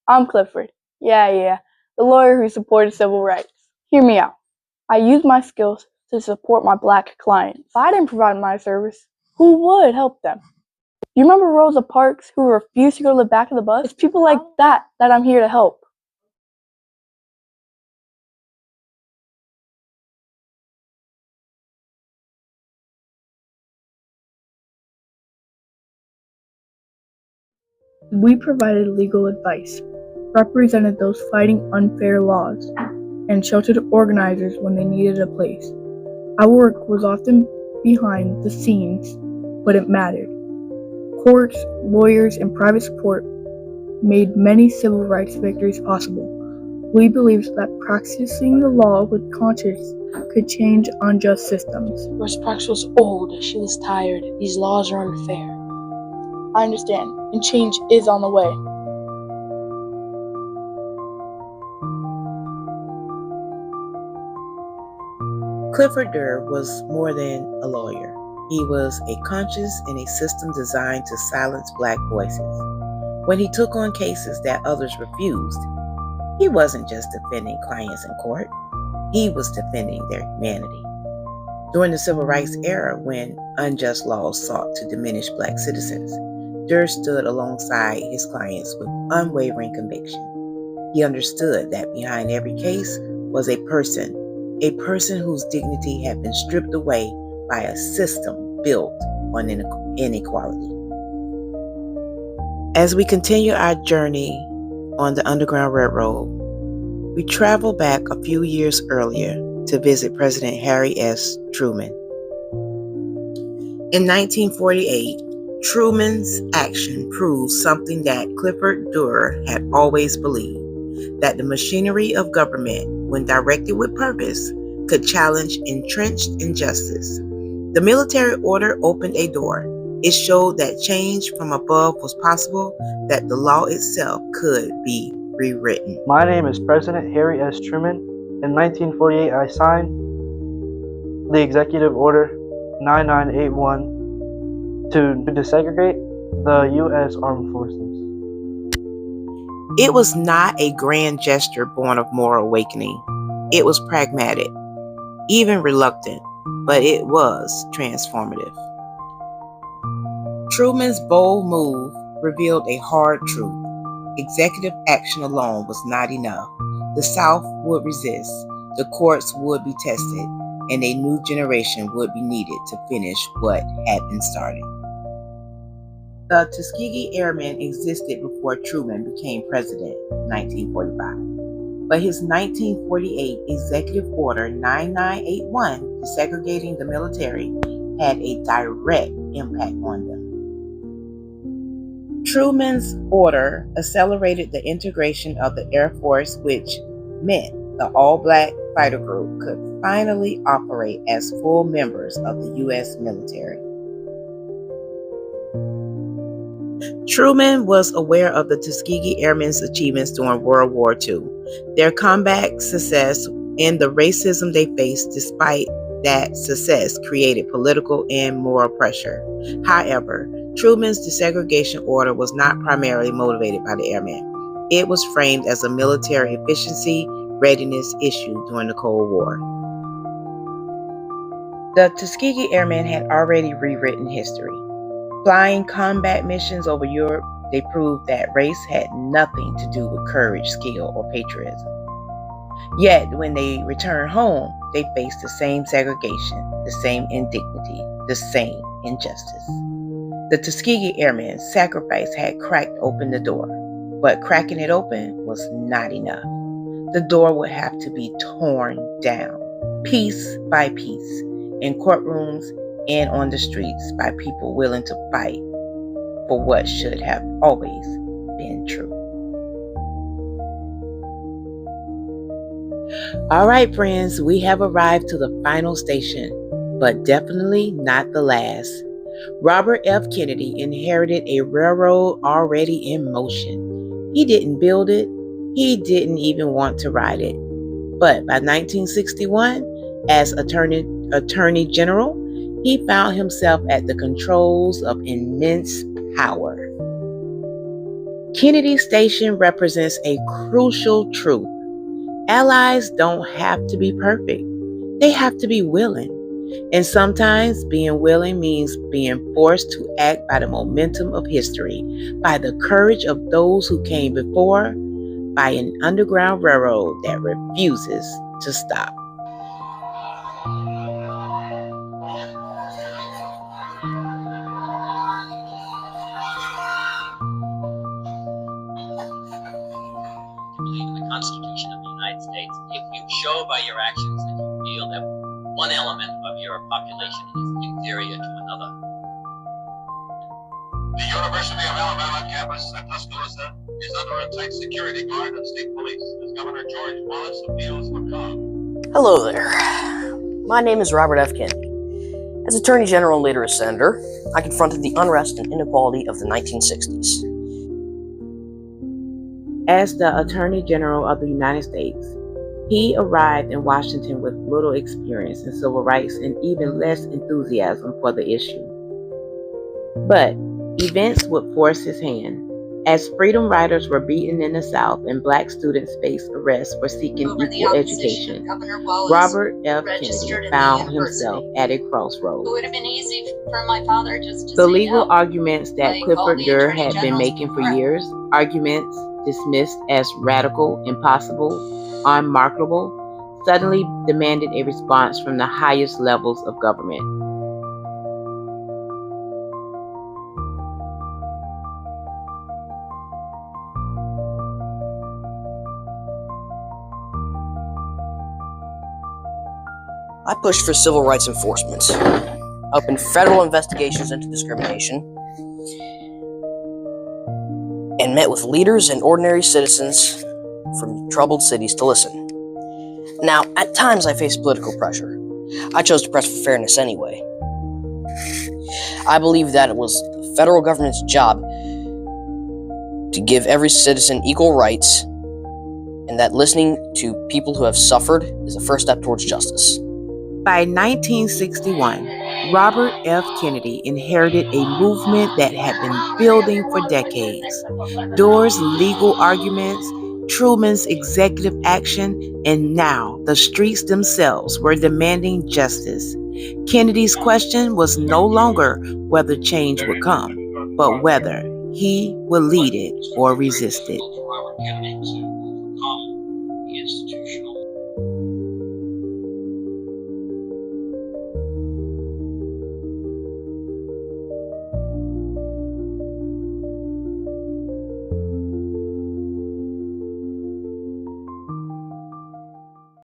I'm Clifford. Yeah, the lawyer who supported civil rights. Hear me out. I use my skills to support my black clients. If I didn't provide my service, who would help them? You remember Rosa Parks, who refused to go to the back of the bus? It's people like that I'm here to help. We provided legal advice, represented those fighting unfair laws, and sheltered organizers when they needed a place. Our work was often behind the scenes, but it mattered. Courts, lawyers, and private support made many civil rights victories possible. We believed that practicing the law with conscience could change unjust systems. Rosa Parks was old, she was tired, these laws are unfair. I understand, and change is on the way. Clifford Durr was more than a lawyer. He was a conscience in a system designed to silence Black voices. When he took on cases that others refused, he wasn't just defending clients in court, he was defending their humanity. During the Civil Rights era, when unjust laws sought to diminish Black citizens, Durr stood alongside his clients with unwavering conviction. He understood that behind every case was a person whose dignity had been stripped away by a system built on inequality. As we continue our journey on the Underground Railroad, we travel back a few years earlier to visit President Harry S. Truman. In 1948, Truman's action proved something that Clifford Durr had always believed, that the machinery of government, when directed with purpose, could challenge entrenched injustice. The military order opened a door. It showed that change from above was possible, that the law itself could be rewritten. My name is President Harry S. Truman. In 1948, I signed the Executive Order 9981 to desegregate the U.S. Armed Forces. It was not a grand gesture born of moral awakening. It was pragmatic, even reluctant, but it was transformative. Truman's bold move revealed a hard truth. Executive action alone was not enough. The South would resist, the courts would be tested, and a new generation would be needed to finish what had been started. The Tuskegee Airmen existed before Truman became president in 1945. But his 1948 Executive Order 9981, desegregating the military, had a direct impact on them. Truman's order accelerated the integration of the Air Force, which meant the all-Black fighter group could finally operate as full members of the U.S. military. Truman was aware of the Tuskegee Airmen's achievements during World War II, their combat success, and the racism they faced. Despite that success, created political and moral pressure. However, Truman's desegregation order was not primarily motivated by the airmen. It was framed as a military efficiency readiness issue during the Cold War. The Tuskegee Airmen had already rewritten history. Flying combat missions over Europe, they proved that race had nothing to do with courage, skill, or patriotism. Yet, when they returned home, they faced the same segregation, the same indignity, the same injustice. The Tuskegee Airmen's sacrifice had cracked open the door, but cracking it open was not enough. The door would have to be torn down, piece by piece, in courtrooms and on the streets by people willing to fight for what should have always been true. All right, friends, we have arrived to the final station, but definitely not the last. Robert F. Kennedy inherited a railroad already in motion. He didn't build it. He didn't even want to ride it. But by 1961, as Attorney General, he found himself at the controls of immense power. Kennedy Station represents a crucial truth. Allies don't have to be perfect. They have to be willing. And sometimes being willing means being forced to act by the momentum of history, by the courage of those who came before, by an underground railroad that refuses to stop. Believe in the Constitution of the United States if you show by your actions that you feel that one element of your population is inferior to another. The University of Alabama campus at Tuscaloosa is under a tight security guard of state police as Governor George Wallace appeals for calm. Hello there. My name is Robert F. Kennedy. As Attorney General and later as Senator, I confronted the unrest and inequality of the 1960s. As the Attorney General of the United States, he arrived in Washington with little experience in civil rights and even less enthusiasm for the issue. But events would force his hand. As freedom riders were beaten in the South and Black students faced arrests for seeking equal education, Robert F. Kennedy found himself at a crossroads. It would have been easy for my father just to The say legal no. arguments that They Clifford called the Durr Attorney had been General's making for court. years, arguments dismissed as radical, impossible, unmarketable, suddenly demanded a response from the highest levels of government. I pushed for civil rights enforcement, opened federal investigations into discrimination, and met with leaders and ordinary citizens from troubled cities to listen. Now, at times I faced political pressure. I chose to press for fairness anyway. I believe that it was the federal government's job to give every citizen equal rights, and that listening to people who have suffered is the first step towards justice. By 1961, Robert F. Kennedy inherited a movement that had been building for decades. Durr's legal arguments, Truman's executive action, and now the streets themselves were demanding justice. Kennedy's question was no longer whether change would come, but whether he would lead it or resist it. Robert Kennedy to overcome the institutional